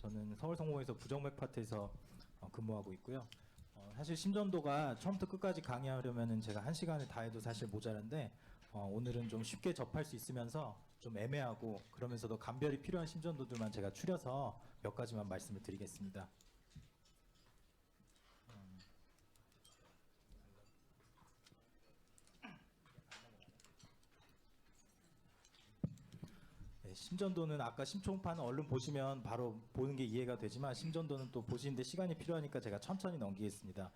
저는 서울성공에서 부정맥 파트에서 근무하고 있고요. 사실 심전도가 처음부터 끝까지 강의하려면은 제가 1시간을 다 해도 사실 모자란데 오늘은 좀 쉽게 접할 수 있으면서 좀 애매하고 그러면서도 감별이 필요한 심전도들만 제가 추려서 몇 가지만 말씀을 드리겠습니다. 네, 심전도는 아까 심초음파는 얼른 보시면 바로 보는 게 이해가 되지만 심전도는 또 보시는데 시간이 필요하니까 제가 천천히 넘기겠습니다.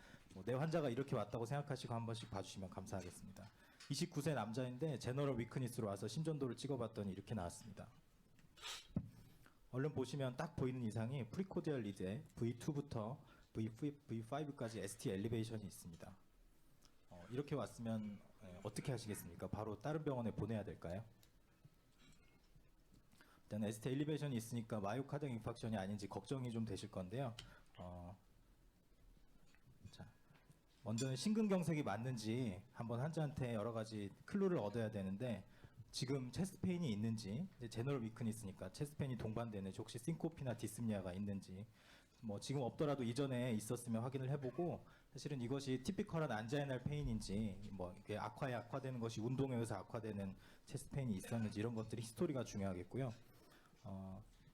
내 환자가 이렇게 왔다고 생각하시고 한 번씩 봐주시면 감사하겠습니다. 29세 남자인데 제너럴 위크니스로 와서 심전도를 찍어봤더니 이렇게 나왔습니다. 얼른 보시면 딱 보이는 이상이 프리코디얼 리드에 V2부터 V5까지 ST 엘리베이션이 있습니다. 이렇게 왔으면 어떻게 하시겠습니까? 바로 다른 병원에 보내야 될까요? 일단 ST 엘리베이션이 있으니까 마이오카디악 인팍션이 아닌지 걱정이 좀 되실 건데요. 자, 먼저는 심근경색이 맞는지 한번 환자한테 여러 가지 클루를 얻어야 되는데 지금 체스트 페인이 있는지, 이제 제너럴 위크니스니까 체스트 페인이 동반되는지, 혹시 싱코피나 디스미아가 있는지, 지금 없더라도 이전에 있었으면 확인을 해보고, 사실은 이것이 티피컬한 안자이날 페인인지, 이게 악화되는 것이 운동에 의해서 악화되는 체스트 페인이 있었는지, 이런 것들이 히스토리가 중요하겠고요.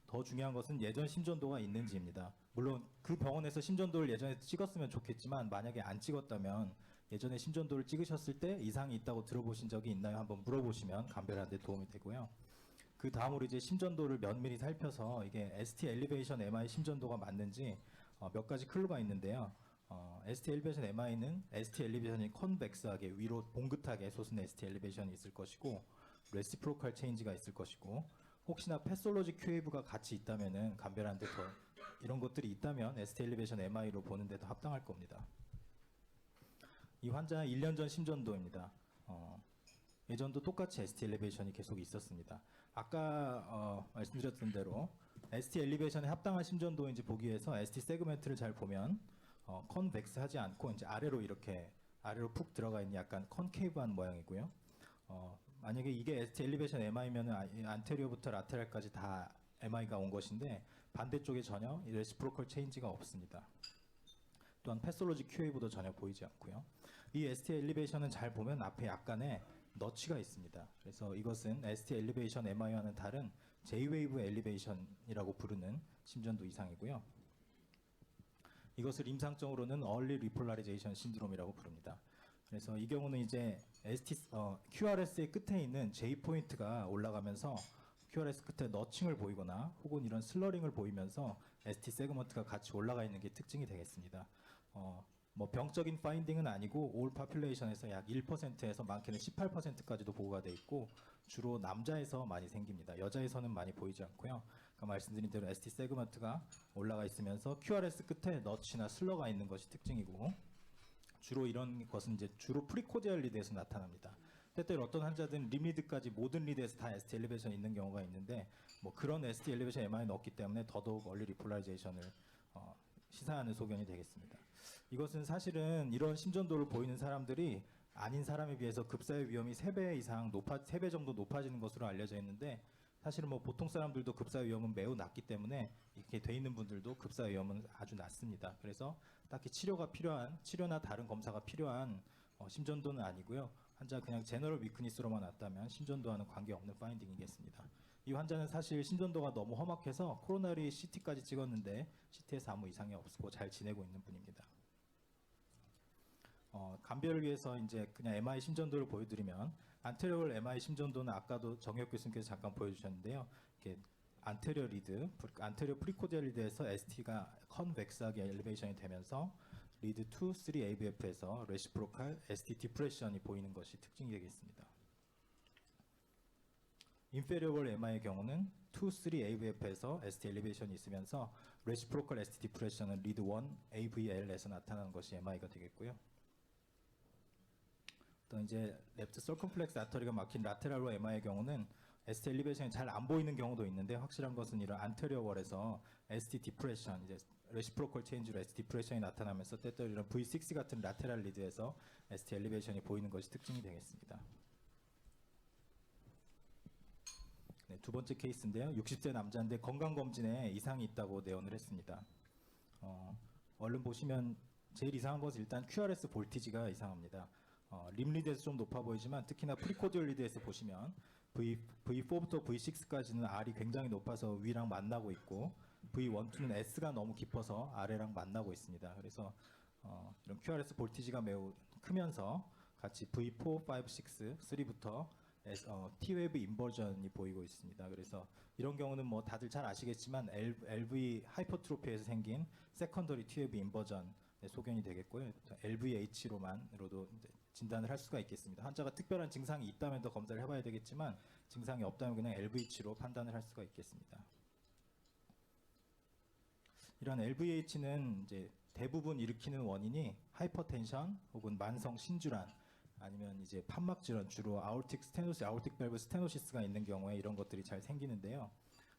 더 중요한 것은 예전 심전도가 있는지입니다. 물론 그 병원에서 심전도를 예전에 찍었으면 좋겠지만 만약에 안 찍었다면 예전에 심전도를 찍으셨을 때 이상이 있다고 들어보신 적이 있나요? 한번 물어보시면 감별하는 데 도움이 되고요. 그 다음으로 이제 심전도를 면밀히 살펴서 이게 ST 엘리베이션 MI 심전도가 맞는지 몇 가지 클루가 있는데요. ST 엘리베이션 MI는 ST 엘리베이션이 컨벡스하게 위로 봉긋하게 솟은 ST 엘리베이션이 있을 것이고 레시프로칼 체인지가 있을 것이고 혹시나 패솔로지 QAV가 같이 있다면은 감별하는데 더 이런 것들이 있다면 ST 엘리베이션 MI로 보는데 더 합당할 겁니다. 이 환자 1년 전 심전도입니다. 예전도 똑같이 ST 엘리베이션이 계속 있었습니다. 아까 말씀드렸던 대로 ST 엘리베이션에 합당한 심전도인지 보기 위해서 ST 세그멘트를 잘 보면 컨벡스 하지 않고 이제 아래로 이렇게 아래로 푹 들어가 있는 약간 컨케이브한 모양이고요. 만약에 이게 ST 엘리베이션 MI면은 안테리어부터 라테랄까지 다 MI가 온 것인데 반대쪽에 전혀 레시프로컬 체인지가 없습니다. 또한 패솔로지 QAV도 전혀 보이지 않고요. 이 ST 엘리베이션은 잘 보면 앞에 약간의 너치가 있습니다. 그래서 이것은 ST 엘리베이션 MI와는 다른 J-웨이브 엘리베이션이라고 부르는 심전도 이상이고요. 이것을 임상적으로는 Early Repolarization Syndrome이라고 부릅니다. 그래서 이 경우는 이제 QRS의 끝에 있는 J 포인트가 올라가면서 QRS 끝에 너칭을 보이거나 혹은 이런 슬러링을 보이면서 ST 세그먼트가 같이 올라가 있는 게 특징이 되겠습니다. 병적인 파인딩은 아니고 올 파퓰레이션에서 약 1%에서 많게는 18%까지도 보고가 돼 있고 주로 남자에서 많이 생깁니다. 여자에서는 많이 보이지 않고요. 아까 말씀드린 대로 ST 세그먼트가 올라가 있으면서 QRS 끝에 너치나 슬러가 있는 것이 특징이고 주로 이런 것은 이제 주로 프리코디얼 리드에서 나타납니다. 때때로 어떤 환자들은 림리드까지 모든 리드에서 다 ST 엘리베이션이 있는 경우가 있는데 그런 ST 엘리베이션 MI는 없기 때문에 더더욱 얼리 리폴라이제이션을 시사하는 소견이 되겠습니다. 이것은 사실은 이런 심전도를 보이는 사람들이 아닌 사람에 비해서 급사의 위험이 3배 정도 높아지는 것으로 알려져 있는데 사실은 보통 사람들도 급사의 위험은 매우 낮기 때문에 이렇게 돼 있는 분들도 급사의 위험은 아주 낮습니다. 그래서 딱히 치료나 다른 검사가 필요한 심전도는 아니고요. 환자 그냥 제너럴 위크니스로만 왔다면 심전도와는 관계없는 파인딩이겠습니다. 이 환자는 사실 심전도가 너무 험악해서 코로나리 CT까지 찍었는데 CT에서 아무 이상이 없고 잘 지내고 있는 분입니다. 감별을 위해서 이제 그냥 MI 심전도를 보여드리면 안테리얼 MI 심전도는 아까도 정혁 교수님께서 잠깐 보여주셨는데요. 이렇게 안테리어 프리코디얼 리드에서 ST가 컨벡스하게 엘리베이션이 되면서 리드 2, 3 AVF에서 레시프로칼 ST 디프레션이 보이는 것이 특징이 되겠습니다. 인페리어블 MI의 경우는 2, 3 AVF에서 ST 엘리베이션이 있으면서 레시프로칼 ST 디프레션은 리드 1 AVL에서 나타나는 것이 MI가 되겠고요. 또 이제 랩트 서컴플렉스 아터리가 막힌 라테랄로 MI의 경우는 ST 엘리베이션이 잘 안 보이는 경우도 있는데 확실한 것은 이런 안테리어 월에서 ST 디프레션, 이제 레시프로컬 체인지로 ST 디프레션이 나타나면서 때때로 이런 V6 같은 라테랄 리드에서 ST 엘리베이션이 보이는 것이 특징이 되겠습니다. 네, 두 번째 케이스인데요. 60세 남자인데 건강검진에 이상이 있다고 내원을 했습니다. 얼른 보시면 제일 이상한 것은 일단 QRS 볼티지가 이상합니다. 림리드에서 좀 높아 보이지만 특히나 프리코디얼 리드에서 보시면 V4부터 V6까지는 R이 굉장히 높아서 위랑 만나고 있고 V1, 2는 S가 너무 깊어서 아래랑 만나고 있습니다. 그래서 이런 QRS 볼티지가 매우 크면서 같이 V4, 5, 6, 3부터 T웨이브 인버전이 보이고 있습니다. 그래서 이런 경우는 뭐 다들 잘 아시겠지만 LV 하이퍼트로피에서 생긴 세컨더리 T웨이브 인버전 소견이 되겠고요. LVH로만으로도 진단을 할 수가 있겠습니다. 환자가 특별한 증상이 있다면 더 검사를 해봐야 되겠지만 증상이 없다면 그냥 LVH로 판단을 할 수가 있겠습니다. 이런 LVH는 이제 대부분 일으키는 원인이 하이퍼텐션 혹은 만성 신줄환 아니면 이제 판막 질환, 주로 아오르틱 스테노시스, 아오르틱 밸브 스테노시스가 있는 경우에 이런 것들이 잘 생기는데요.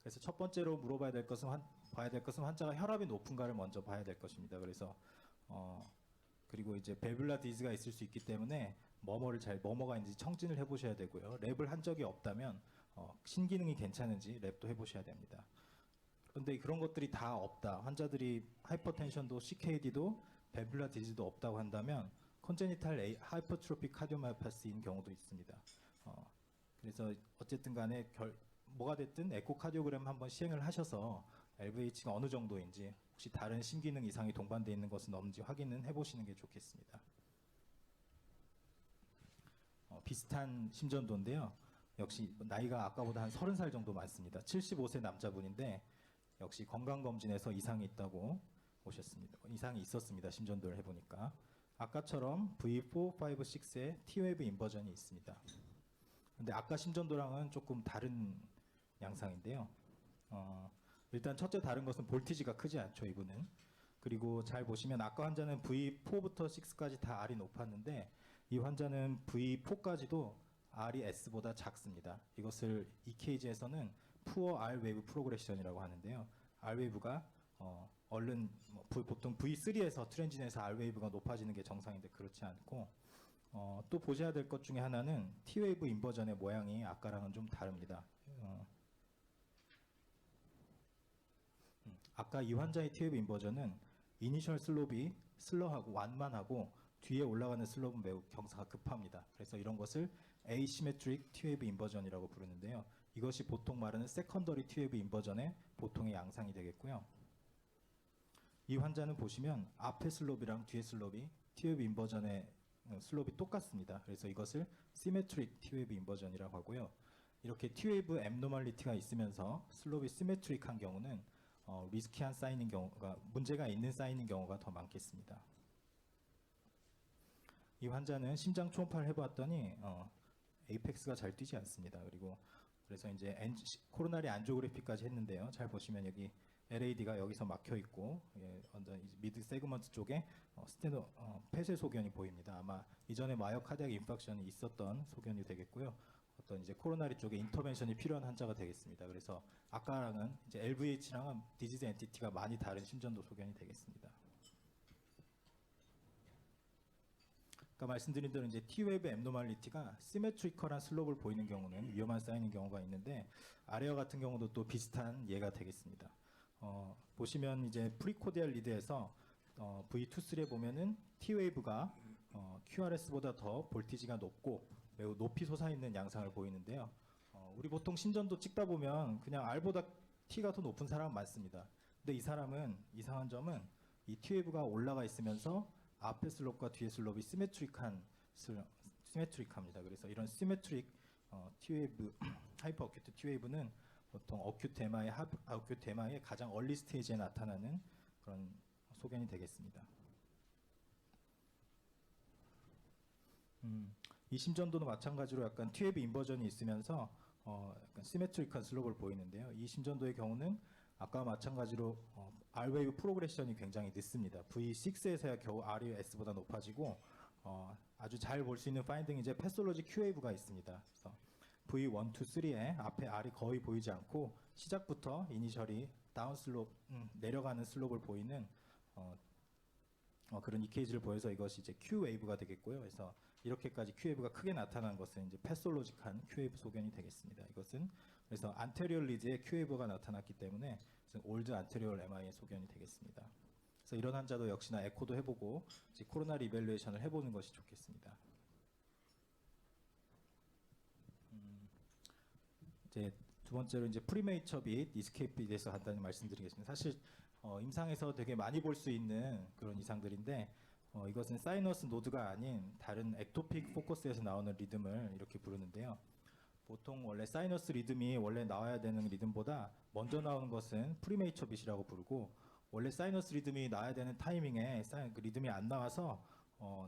그래서 첫 번째로 물어봐야 될 것은 봐야 될 것은 환자가 혈압이 높은가를 먼저 봐야 될 것입니다. 그래서 그리고 이제 밸뉼라 디즈가 있을 수 있기 때문에 뭐뭐가 있는지 청진을 해보셔야 되고요. 랩을 한 적이 없다면 신기능이 괜찮은지 랩도 해보셔야 됩니다. 그런데 그런 것들이 다 없다. 환자들이 하이퍼텐션도 CKD도 밸뉼라 디즈도 없다고 한다면 컨제니탈 하이퍼트로픽 카디오마이오패스인 경우도 있습니다. 그래서 어쨌든 간에 뭐가 됐든 에코카디오그램 한번 시행을 하셔서 LVH가 어느 정도인지 혹시 다른 심기능 이상이 동반되어 있는 것은 없는지 확인은 해보시는 게 좋겠습니다. 비슷한 심전도인데요. 역시 나이가 아까보다 한 30살 정도 많습니다. 75세 남자분인데 역시 건강검진에서 이상이 있다고 오셨습니다. 이상이 있었습니다. 심전도를 해보니까. 아까처럼 V4, 5, 6의 T웨이브 인버전이 있습니다. 근데 아까 심전도랑은 조금 다른 양상인데요. 일단 첫째 다른 것은 볼티지가 크지 않죠, 이분은. 그리고 잘 보시면 아까 환자는 V4부터 6까지 다 R이 높았는데 이 환자는 V4까지도 R이 S보다 작습니다. 이것을 EKG에서는 Poor R Wave Progression이라고 하는데요. R Wave가 보통 V3에서 트랜진에서 R Wave가 높아지는 게 정상인데 그렇지 않고 또 보셔야 될 것 중에 하나는 T 웨이브 인버전의 모양이 아까랑은 좀 다릅니다. 아까 이 환자의 T 웨이브 인버전은 이니셜 슬롭이 슬러하고 완만하고 뒤에 올라가는 슬롭은 매우 경사가 급합니다. 그래서 이런 것을 Asymmetric T 웨이브 인버전이라고 부르는데요. 이것이 보통 말하는 세컨더리 T 웨이브 인버전의 보통의 양상이 되겠고요. 이 환자는 보시면 앞에 슬롭이랑 뒤에 슬롭이 T 웨이브 인버전의 슬롭이 똑같습니다. 그래서 이것을 Symmetric T 웨이브 인버전이라고 하고요. 이렇게 T 웨이브 앱노멀리티가 있으면서 슬롭이 시메트릭한 경우는 리스키한 사인인 경우가 문제가 있는 사인인 경우가 더 많겠습니다. 이 환자는 심장 초음파를 해봤더니 에이펙스가 잘 뛰지 않습니다. 그래서 이제 코로나리 안지오그래피까지 했는데요. 잘 보시면 여기 LAD가 여기서 막혀 있고 미드 세그먼트 쪽에 폐쇄 소견이 보입니다. 아마 이전에 마이오카디악 인팍션이 있었던 소견이 되겠고요. 어떤 이제 코로나리 쪽에 인터벤션이 필요한 환자가 되겠습니다. 그래서 아까랑은 이제 LVH랑은 디지즈 엔티티가 많이 다른 심전도 소견이 되겠습니다. 아까 말씀드린 대로 이제 T웨이브 앱노멀리티가 시메트리컬한 슬롭을 보이는 경우는 위험한 사인인 경우가 있는데 아래와 같은 경우도 또 비슷한 예가 되겠습니다. 보시면 이제 프리코디알 리드에서 V2, 3에 보면은 T웨이브가 QRS보다 더 볼티지가 높고 매우 높이 솟아있는 양상을 보이는데요. 우리 보통 심전도 찍다 보면 그냥 R보다 T가 더 높은 사람 많습니다. 근데 이 사람은 이상한 점은 이 T웨이브가 올라가 있으면서 앞에 슬롭과 뒤에 슬롭이 시메트릭합니다. 그래서 이런 시메트릭 T웨이브, 하이퍼 어큐트 T웨이브는 보통 어큐트 MI의 가장 얼리 스테이지에 나타나는 그런 소견이 되겠습니다. 이 심전도도 마찬가지로 약간 T웨이브 인버전이 있으면서 약간 시메트릭한 슬롭을 보이는데요. 이 심전도의 경우는 아까 마찬가지로 R웨이브 프로그레션이 굉장히 늦습니다. V6에서야 겨우 R이 S보다 높아지고 아주 잘 볼 수 있는 파인딩이 이제 패솔로지 Q웨이브가 있습니다. 그래서 V1, 2, 3에 앞에 R이 거의 보이지 않고 시작부터 이니셜이 다운 슬롭, 내려가는 슬롭을 보이는 그런 EKG를 보여서 이것이 이제 Q웨이브가 되겠고요. 그래서 이렇게까지 Q웨이브가 크게 나타난 것은 이제 패솔로직한 Q웨이브 소견이 되겠습니다. 이것은 그래서 anterior lead에 Q웨이브가 나타났기 때문에 old anterior MI의 소견이 되겠습니다. 그래서 이런 환자도 역시나 에코도 해보고 이제 코로나 리밸루에이션을 해보는 것이 좋겠습니다. 이제 두 번째로 이제 프리메이처 빗, 이스케이프 빗에 대해서 간단히 말씀드리겠습니다. 사실 임상에서 되게 많이 볼 수 있는 그런 이상들인데 이것은 사이너스 노드가 아닌 다른 액토픽 포커스에서 나오는 리듬을 이렇게 부르는데요. 보통 원래 사이너스 리듬이 원래 나와야 되는 리듬보다 먼저 나오는 것은 프리메이처 빗이라고 부르고, 원래 사이너스 리듬이 나와야 되는 타이밍에 그 리듬이 안 나와서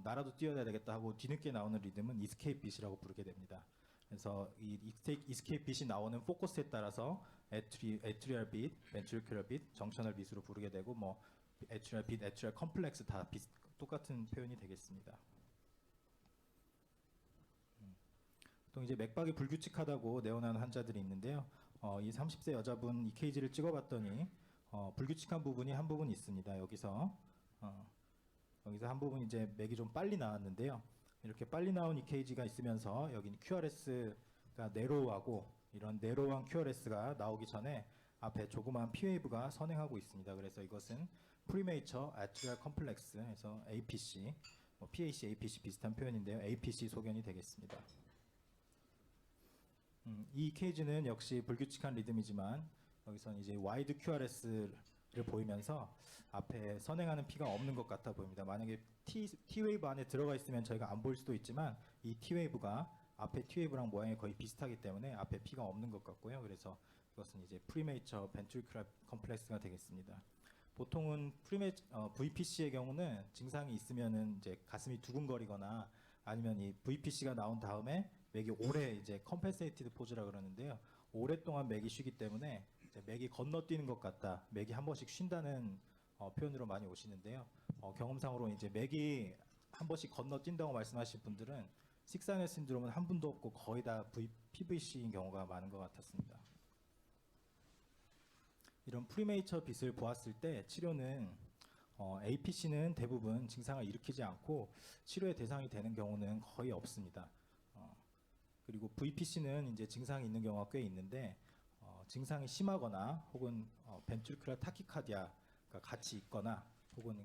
나라도 뛰어야 되겠다 하고 뒤늦게 나오는 리듬은 이스케이프 빗이라고 부르게 됩니다. 그래서 이 이스케이프 빗이 나오는 포커스에 따라서 에트리얼 빗, 벤트리큘러 빗, 정셔널 빗으로 부르게 되고, 뭐 에트리얼 빗, 에트리얼 컴플렉스 다 똑같은 표현이 되겠습니다. 또 이제 맥박이 불규칙하다고 내원하는 환자들이 있는데요. 이 30세 여자분 EKG를 찍어봤더니 불규칙한 부분이 한 부분 있습니다. 여기서 한 부분 이제 맥이 좀 빨리 나왔는데요. 이렇게 빨리 나온 EKG가 있으면서 여기는 QRS가 네로우하고, 이런 네로우한 QRS가 나오기 전에 앞에 조그마한 P웨이브가 선행하고 있습니다. 그래서 이것은 프리메이처 아트리얼 컴플렉스에서 APC, PAC, APC 비슷한 표현인데요. APC 소견이 되겠습니다. 이 EKG는 역시 불규칙한 리듬이지만 여기선 이제 와이드 QRS를 보이면서 앞에 선행하는 P가 없는 것 같아 보입니다. 만약에 T웨이브 안에 들어가 있으면 저희가 안 보일 수도 있지만 이 T웨이브가 앞에 T웨이브랑 모양이 거의 비슷하기 때문에 앞에 P가 없는 것 같고요. 그래서 이것은 이제 프리메이처 벤트리큘러 컴플렉스가 되겠습니다. 보통은 VPC의 경우는 증상이 있으면은 이제 가슴이 두근거리거나 아니면 이 VPC가 나온 다음에 맥이 오래 이제 컴펜세이티드 포즈라 그러는데요. 오랫동안 맥이 쉬기 때문에 이제 맥이 건너뛰는 것 같다, 맥이 한 번씩 쉰다는 표현으로 많이 오시는데요. 경험상으로 이제 맥이 한 번씩 건너뛴다고 말씀하신 분들은 식사뇌 신드롬은 한 분도 없고 거의 다 PVC인 경우가 많은 것 같았습니다. 이런 프리메이처 빗을 보았을 때 치료는 APC는 대부분 증상을 일으키지 않고 치료의 대상이 되는 경우는 거의 없습니다. 그리고 VPC는 이제 증상이 있는 경우가 꽤 있는데 증상이 심하거나 혹은 벤트리큘러 타키카디아가 같이 있거나 혹은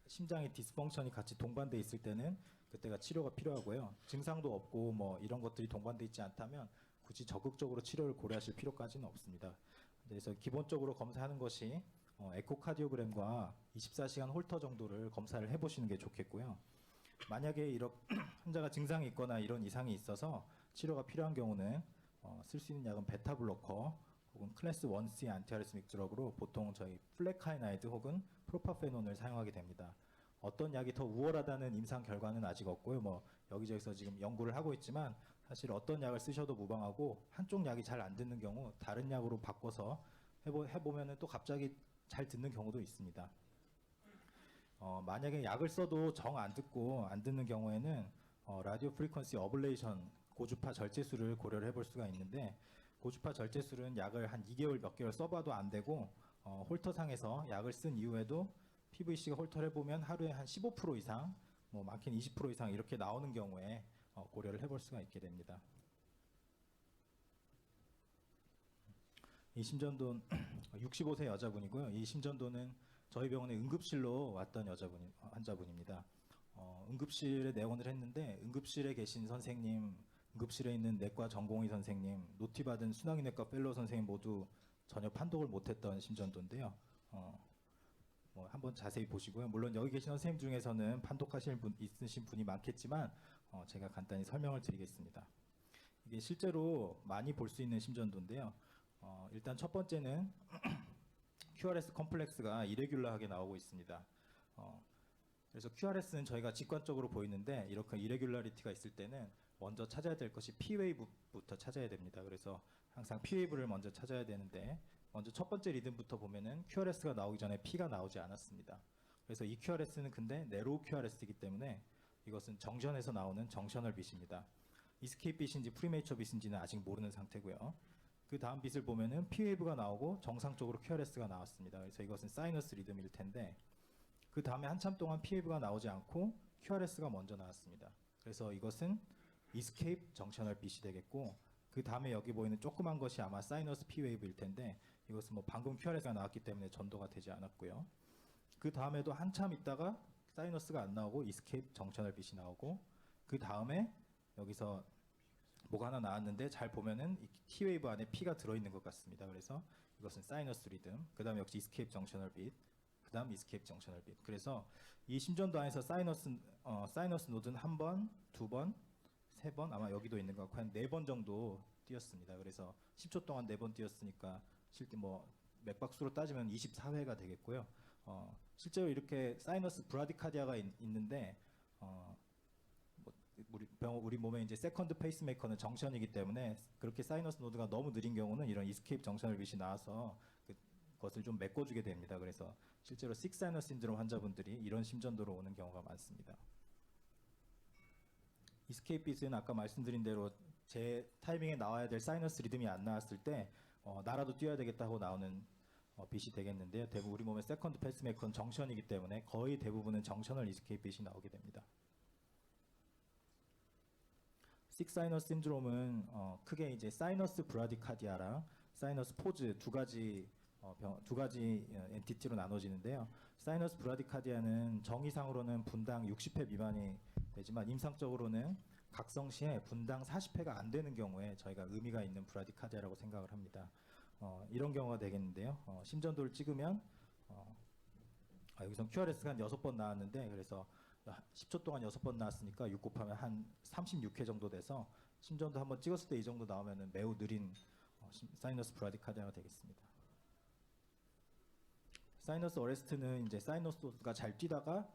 심장의 디스펑션이 같이 동반돼 있을 때는 그때가 치료가 필요하고요. 증상도 없고 뭐 이런 것들이 동반돼 있지 않다면 굳이 적극적으로 치료를 고려하실 필요까지는 없습니다. 그래서 기본적으로 검사하는 것이 에코카디오그램과 24시간 홀터 정도를 검사를 해보시는 게 좋겠고요. 만약에 이런 환자가 증상이 있거나 이런 이상이 있어서 치료가 필요한 경우는 쓸 수 있는 약은 베타블로커 혹은 클래스 1C 안티아리스믹 드럭으로 보통 저희 플레카이나이드 혹은 프로파페논을 사용하게 됩니다. 어떤 약이 더 우월하다는 임상 결과는 아직 없고요. 뭐 여기저기서 지금 연구를 하고 있지만 사실 어떤 약을 쓰셔도 무방하고, 한쪽 약이 잘 안 듣는 경우 다른 약으로 바꿔서 해보면은 또 갑자기 잘 듣는 경우도 있습니다. 만약에 약을 써도 정 안 듣고 안 듣는 경우에는 라디오 프리퀀시 어블레이션 고주파 절제술을 고려를 해볼 수가 있는데, 고주파 절제술은 약을 한 2개월 몇 개월 써봐도 안 되고 홀터상에서 약을 쓴 이후에도 PVC가 홀터를 해보면 하루에 한 15% 이상, 뭐 많게는 20% 이상 이렇게 나오는 경우에 고려를 해볼 수가 있게 됩니다. 이 심전도는 65세 여자분이고요. 이 심전도는 저희 병원에 응급실로 왔던 환자분입니다. 응급실에 내원을 했는데 응급실에 계신 선생님, 응급실에 있는 내과 전공의 선생님, 노티받은 순환기내과 펠로우 선생님 모두 전혀 판독을 못했던 심전도인데요. 뭐 한번 자세히 보시고요. 물론 여기 계신 선생님 중에서는 판독하실 있으신 분이 많겠지만 제가 간단히 설명을 드리겠습니다. 이게 실제로 많이 볼 수 있는 심전도인데요. 일단 첫 번째는 QRS 컴플렉스가 이레귤러하게 나오고 있습니다. 그래서 QRS는 저희가 직관적으로 보이는데 이렇게 이레귤러리티가 있을 때는 먼저 찾아야 될 것이 P웨이브부터 찾아야 됩니다. 그래서 항상 P웨이브를 먼저 찾아야 되는데, 먼저 첫 번째 리듬부터 보면은 QRS가 나오기 전에 P가 나오지 않았습니다. 그래서 이 QRS는 근데 네로우 QRS이기 때문에 이것은 정션에서 나오는 정셔널 빗입니다. 이스케이프 빗인지 프리메이처 빗인지는 아직 모르는 상태고요. 그 다음 빗을 보면은 P웨이브가 나오고 정상적으로 QRS가 나왔습니다. 그래서 이것은 사이너스 리듬일 텐데, 그 다음에 한참 동안 P웨이브가 나오지 않고 QRS가 먼저 나왔습니다. 그래서 이것은 이스케이프 정셔널 빗이 되겠고, 그 다음에 여기 보이는 조그만 것이 아마 사이너스 P 웨이브일 텐데 이것은 뭐 방금 QRS가 나왔기 때문에 전도가 되지 않았고요. 그 다음에도 한참 있다가 사이너스가 안 나오고 이스케이프 정셔널 빛이 나오고 그 다음에 여기서 뭐가 하나 나왔는데 잘 보면은 이 T 웨이브 안에 P가 들어있는 것 같습니다. 그래서 이것은 사이너스 리듬. 그 다음 역시 이스케이프 정셔널 빛. 그 다음 이스케이프 정셔널 빛. 그래서 이 심전도 안에서 사이너스 노드는 한 번, 두 번, 세 번, 아마 여기도 있는 것 같고 한 네 번 정도 뛰었습니다. 그래서 10초 동안 네 번 뛰었으니까 실제 뭐 맥박수로 따지면 24회가 되겠고요. 실제로 이렇게 사이너스 브라디카디아가 있는데 뭐 우리 몸에 이제 세컨드 페이스메이커는 정션이기 때문에 그렇게 사이너스 노드가 너무 느린 경우는 이런 이스케이프 정셔널 빛이 나와서 그것을 좀 메꿔주게 됩니다. 그래서 실제로 식사이너 신드롬 환자분들이 이런 심전도로 오는 경우가 많습니다. 이스케이프 빛은 아까 말씀드린 대로 제 타이밍에 나와야 될 사이너스 리듬이 안 나왔을 때 나라도 뛰어야 되겠다 하고 나오는 빛이 되겠는데요. 대부분 우리 몸의 세컨드 페이스메이커는 정션이기 때문에 거의 대부분은 정셔널 이스케이프 빛이 나오게 됩니다. 식사이너스 신드롬은 크게 이제 사이너스 브라디카디아랑 사이너스 포즈 두 가지 엔티티로 나눠지는데요. 사이너스 브라디카디아는 정의상으로는 분당 60회 미만이 되지만 임상적으로는 각성 시에 분당 40회가 안 되는 경우에 저희가 의미가 있는 브라디카디아라고 생각을 합니다. 이런 경우가 되겠는데요. 심전도를 찍으면 여기서 QRS가 한 6번 나왔는데 그래서 10초 동안 6번 나왔으니까 6 곱하면 한 36회 정도 돼서 심전도 한번 찍었을 때 이 정도 나오면 매우 느린 사이너스 브라디카디아가 되겠습니다. 사이너스 어레스트는 이제 사이너스가 잘 뛰다가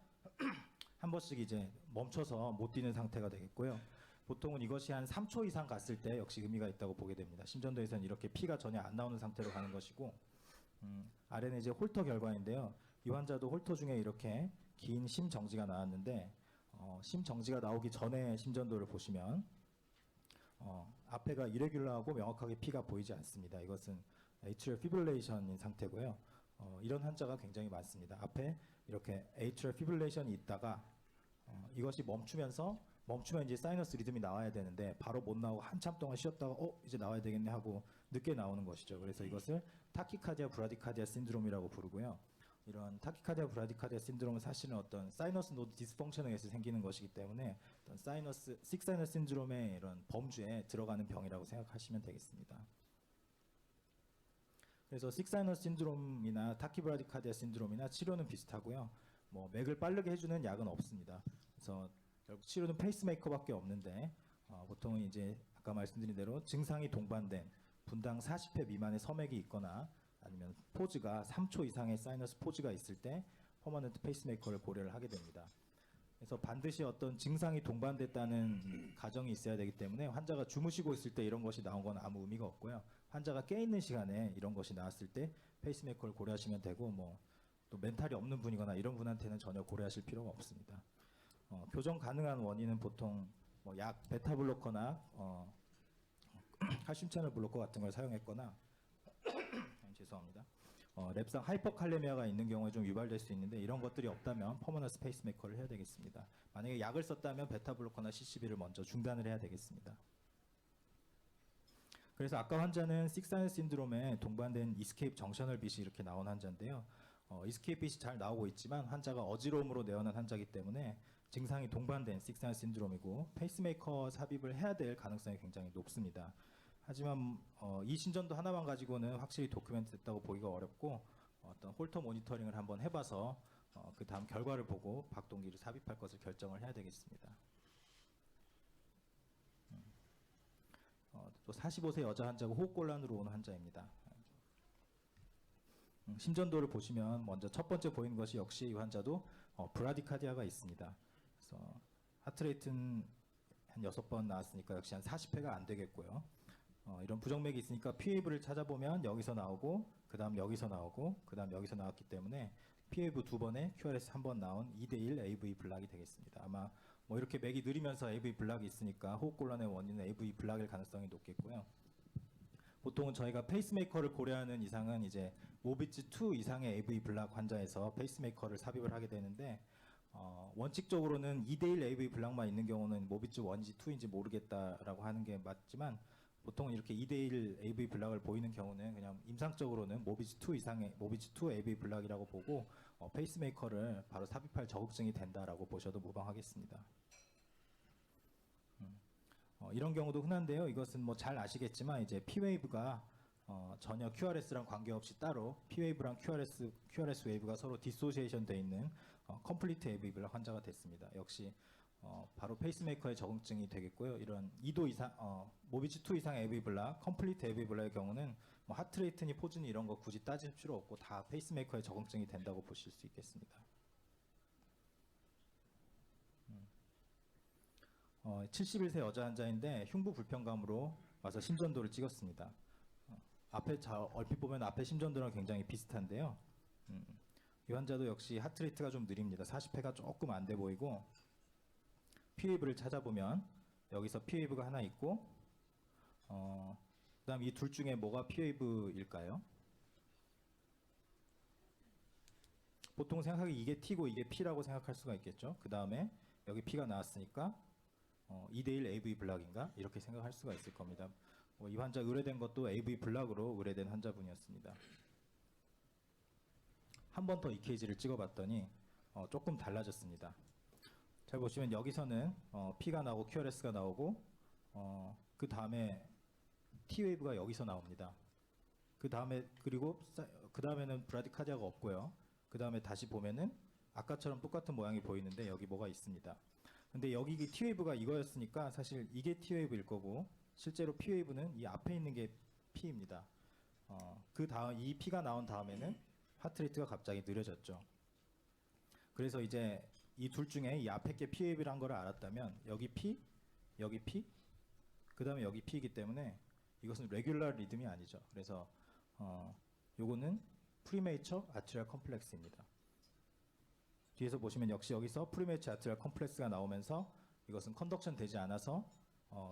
한 번씩 이제 멈춰서 못 뛰는 상태가 되겠고요. 보통은 이것이 한 3초 이상 갔을 때 역시 의미가 있다고 보게 됩니다. 심전도에서는 이렇게 피가 전혀 안 나오는 상태로 가는 것이고 아래는 이제 홀터 결과인데요. 이 환자도 홀터 중에 이렇게 긴 심정지가 나왔는데 심정지가 나오기 전에 심전도를 보시면 앞에가 이레귤러하고 명확하게 피가 보이지 않습니다. 이것은 에이트리얼 피브릴레이션인 상태고요. 이런 환자가 굉장히 많습니다. 앞에 이렇게 에이트리얼 피브릴레이션이 있다가 이것이 멈추면 이제 사이너스 리듬이 나와야 되는데 바로 못 나오고 한참 동안 쉬었다가 이제 나와야 되겠네 하고 늦게 나오는 것이죠. 그래서 이것을 타키카디아 브라디카디아 신드롬이라고 부르고요. 이런 타키카디아 브라디카디아 신드롬은 사실은 어떤 사이너스 노드 디스펑션에 의해서 생기는 것이기 때문에 어떤 식사이너스 신드롬의 이런 범주에 들어가는 병이라고 생각하시면 되겠습니다. 그래서 식사이너스 신드롬이나 타키브라디카디아 신드롬이나 치료는 비슷하고요. 뭐 맥을 빠르게 해주는 약은 없습니다. 그래서 결국 치료는 페이스메이커밖에 없는데 보통은 이제 아까 말씀드린 대로 증상이 동반된 분당 40회 미만의 섬액이 있거나 아니면 포즈가 3초 이상의 사이너스 포즈가 있을 때 퍼머넌트 페이스메이커를 고려를 하게 됩니다. 그래서 반드시 어떤 증상이 동반됐다는 가정이 있어야 되기 때문에 환자가 주무시고 있을 때 이런 것이 나온 건 아무 의미가 없고요. 환자가 깨 있는 시간에 이런 것이 나왔을 때 페이스메이커를 고려하시면 되고 뭐 또 멘탈이 없는 분이거나 이런 분한테는 전혀 고려하실 필요가 없습니다. 교정 가능한 원인은 보통 뭐 약 베타 블로커나 칼슘 채널 블로커 같은 걸 사용했거나 죄송합니다. 랩상 하이퍼칼레미아가 있는 경우에 좀 유발될 수 있는데 이런 것들이 없다면 퍼머넌트 페이스메이커를 해야 되겠습니다. 만약에 약을 썼다면 베타 블로커나 CCB를 먼저 중단을 해야 되겠습니다. 그래서 아까 환자는 식사이너스 신드롬에 동반된 이스케이프 정셔널 빛이 이렇게 나온 환자인데요. 이스케이프 빛이 잘 나오고 있지만 환자가 어지러움으로 내어난 환자이기 때문에 증상이 동반된 식사이너스 신드롬이고 페이스메이커 삽입을 해야 될 가능성이 굉장히 높습니다. 하지만 이 심전도 하나만 가지고는 확실히 도큐멘트 됐다고 보기가 어렵고 어떤 홀터 모니터링을 한번 해봐서 그 다음 결과를 보고 박동기를 삽입할 것을 결정을 해야 되겠습니다. 또 45세 여자 환자고 호흡곤란으로 오는 환자입니다. 심전도를 보시면 먼저 첫 번째 보이는 것이 역시 이 환자도 브라디카디아가 있습니다. 그래서 하트레이트는 한 6번 나왔으니까 역시 한 40회가 안 되겠고요. 이런 부정맥이 있으니까 PAV를 찾아보면 여기서 나오고 그 다음 여기서 나오고 그 다음 여기서 나왔기 때문에 PAV 2번에 QRS 1번 나온 2대1 AV 블락이 되겠습니다. 아마 뭐 이렇게 맥이 느리면서 AV 블락이 있으니까 호흡곤란의 원인은 AV 블락일 가능성이 높겠고요. 보통은 저희가 페이스메이커를 고려하는 이상은 이제 모비츠 2 이상의 AV 블락 환자에서 페이스메이커를 삽입을 하게 되는데 원칙적으로는 2대1 AV 블락만 있는 경우는 모비츠 1인지 2인지 모르겠다라고 하는 게 맞지만 보통 이렇게 2대1 AV 블락을 보이는 경우는 그냥 임상적으로는 모비지2 AV 블락이라고 보고 페이스메이커를 바로 삽입할 적응증이 된다라고 보셔도 무방하겠습니다. 이런 경우도 흔한데요. 이것은 뭐 잘 아시겠지만 이제 P웨이브가 전혀 QRS랑 관계없이 따로 P웨이브랑 QRS 웨이브가 서로 디소시에이션 돼 있는 컴플리트 AV 블락 환자가 됐습니다. 역시 바로 페이스메이커의 적응증이 되겠고요. 이런 2도 이상, 모비지2 이상 AV 블락, 컴플리트 AV 블락의 경우는 뭐 하트레이트니 포즈니 이런 거 굳이 따질 필요 없고 다 페이스메이커의 적응증이 된다고 보실 수 있겠습니다. 71세 여자 환자인데 흉부 불편감으로 와서 심전도를 찍었습니다. 앞에 얼핏 보면 앞에 심전도랑 굉장히 비슷한데요. 이 환자도 역시 하트레이트가 좀 느립니다. 40회가 조금 안 돼 보이고 P웨이브를 찾아보면 여기서 P웨이브가 하나 있고 그다음 이 둘 중에 뭐가 P웨이브일까요? 보통 생각하기 이게 T고 이게 P라고 생각할 수가 있겠죠. 그 다음에 여기 P가 나왔으니까 2대1 AV 블락인가? 이렇게 생각할 수가 있을 겁니다. 이 환자 의뢰된 것도 AV 블락으로 의뢰된 환자분이었습니다. 한 번 더 EKG를 찍어봤더니 조금 달라졌습니다. 잘 보시면 여기서는 P가 나오고 QRS가 나오고 그 다음에 T웨이브가 여기서 나옵니다. 그 다음에는 브라디카디아가 없고요. 그 다음에 다시 보면은 아까처럼 똑같은 모양이 보이는데 여기 뭐가 있습니다. 근데 여기 T웨이브가 이거였으니까 사실 이게 T웨이브일 거고 실제로 P웨이브는 이 앞에 있는 게 P입니다. 그 다음 이 P가 나온 다음에는 하트레이트가 갑자기 느려졌죠. 그래서 이제 이 둘 중에 이 앞에 게 P웨이브란 걸 알았다면 여기 P, 여기 P, 그 다음에 여기 P이기 때문에 이것은 레귤러 리듬이 아니죠. 그래서 요거는 프리메이처 아트리얼 컴플렉스입니다. 뒤에서 보시면 역시 여기서 프리메이처 아트리얼 컴플렉스가 나오면서 이것은 컨덕션 되지 않아서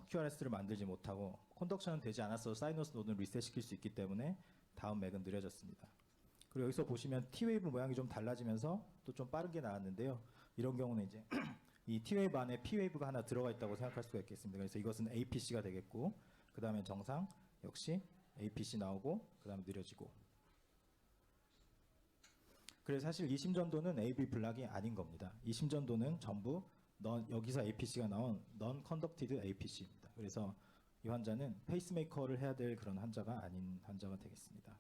QRS를 만들지 못하고 컨덕션은 되지 않아서 사이너스 노드는 리셋시킬 수 있기 때문에 다음 맥은 느려졌습니다. 그리고 여기서 보시면 T웨이브 모양이 좀 달라지면서 또 좀 빠르게 나왔는데요. 이런 경우는 이제 이 T웨이브 안에 P웨이브가 하나 들어가 있다고 생각할 수가 있겠습니다. 그래서 이것은 APC가 되겠고 그 다음에 정상 역시 APC 나오고 그 다음에 느려지고 그래서 사실 이 심전도는 AV 블락이 아닌 겁니다. 이 심전도는 전부 여기서 APC가 나온 Non-Conducted APC입니다. 그래서 이 환자는 페이스메이커를 해야 될 그런 환자가 아닌 환자가 되겠습니다.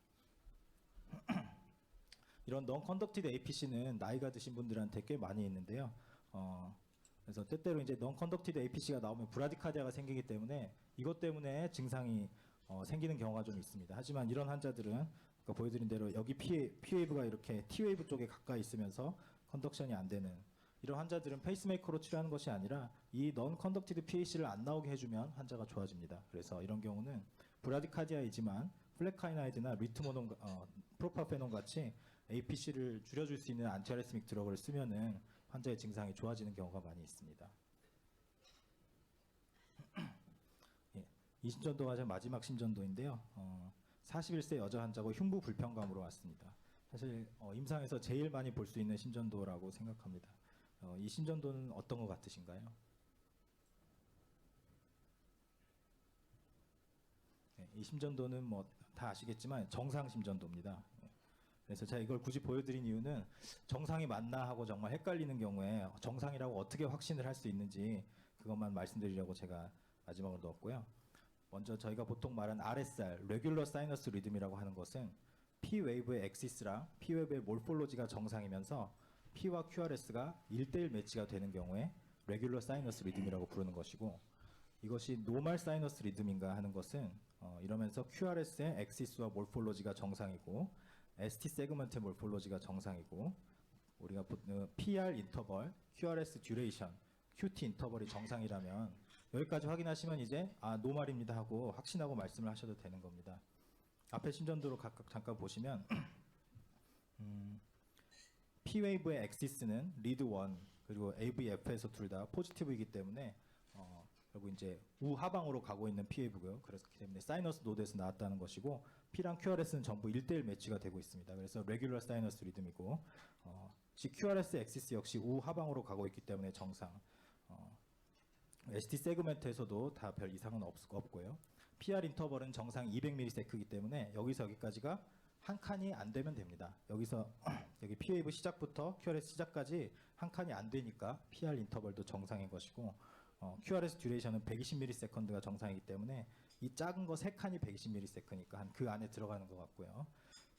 이런 Non-Conducted APC는 나이가 드신 분들한테 꽤 많이 있는데요. 그래서 때때로 이제 Non-Conducted APC가 나오면 브라디카디아가 생기기 때문에 이것 때문에 증상이 생기는 경우가 좀 있습니다. 하지만 이런 환자들은 아까 보여드린 대로 여기 P웨이브가 이렇게 T웨이브 쪽에 가까이 있으면서 컨덕션이 안 되는 이런 환자들은 페이스메이커로 치료하는 것이 아니라 이 Non-Conducted PAC를 안 나오게 해주면 환자가 좋아집니다. 그래서 이런 경우는 브라디카디아이지만 플레카이나이드나 리트모논, 프로파페논 같이 APC를 줄여줄 수 있는 안티아리스믹 드러그를 쓰면은 환자의 증상이 좋아지는 경우가 많이 있습니다. 예, 이 심전도가 제 마지막 심전도인데요. 41세 여자 환자고 흉부 불편감으로 왔습니다. 사실 임상에서 제일 많이 볼 수 있는 심전도라고 생각합니다. 이 심전도는 어떤 것 같으신가요? 네, 이 심전도는 뭐 다 아시겠지만 정상 심전도입니다. 그래서 제가 이걸 굳이 보여드린 이유는 정상이 맞나 하고 정말 헷갈리는 경우에 정상이라고 어떻게 확신을 할 수 있는지 그것만 말씀드리려고 제가 마지막으로 넣었고요. 먼저 저희가 보통 말하는 RSR, Regular Sinus Rhythm이라고 하는 것은 P웨이브의 엑시스랑 P웨이브의 몰폴로지가 정상이면서 P와 QRS가 1대1 매치가 되는 경우에 Regular Sinus Rhythm이라고 부르는 것이고 이것이 Normal Sinus Rhythm인가 하는 것은 이러면서 QRS의 엑시스와 몰폴로지가 정상이고 ST 세그먼트의 몰폴로지가 정상이고 우리가 PR 인터벌, QRS 듀레이션, QT 인터벌이 정상이라면 여기까지 확인하시면 이제 노말입니다 하고 확신하고 말씀을 하셔도 되는 겁니다. 앞에 심전도로 각각 잠깐 보시면 P웨이브의 엑시스는 리드 1 그리고 AVF에서 둘 다 포지티브이기 때문에 그리고 이제 우하방으로 가고 있는 P웨이브고요. 그렇기 때문에 사이너스 노드에서 나왔다는 것이고 P랑 QRS는 전부 1대1 매치가 되고 있습니다. 그래서 레귤러 사이너스 리듬이고 QRS 엑시스 역시 우하방으로 가고 있기 때문에 정상 ST 세그멘트에서도 다 별 이상은 없고요. PR 인터벌은 정상 200ms이기 때문에 여기서 여기까지가 한 칸이 안 되면 됩니다. 여기서 여기 P웨이브 시작부터 QRS 시작까지 한 칸이 안 되니까 PR 인터벌도 정상인 것이고 QRS 듀레이션은 120ms가 정상이기 때문에 이 작은 거 3칸이 120ms니까 한 그 안에 들어가는 것 같고요.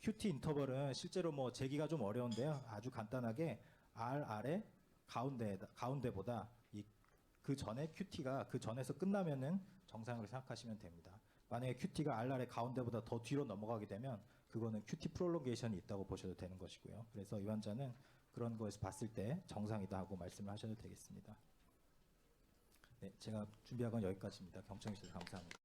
QT 인터벌은 실제로 뭐 재기가 좀 어려운데요. 아주 간단하게 R 아래 가운데보다 그 전에 QT가 그 전에서 끝나면은 정상으로 생각하시면 됩니다. 만약에 QT가 R 아래 가운데보다 더 뒤로 넘어가게 되면 그거는 QT 프롤롱게이션이 있다고 보셔도 되는 것이고요. 그래서 이 환자는 그런 거에서 봤을 때 정상이다 하고 말씀을 하셔도 되겠습니다. 네, 제가 준비한 건 여기까지입니다. 경청해 주셔서 감사합니다.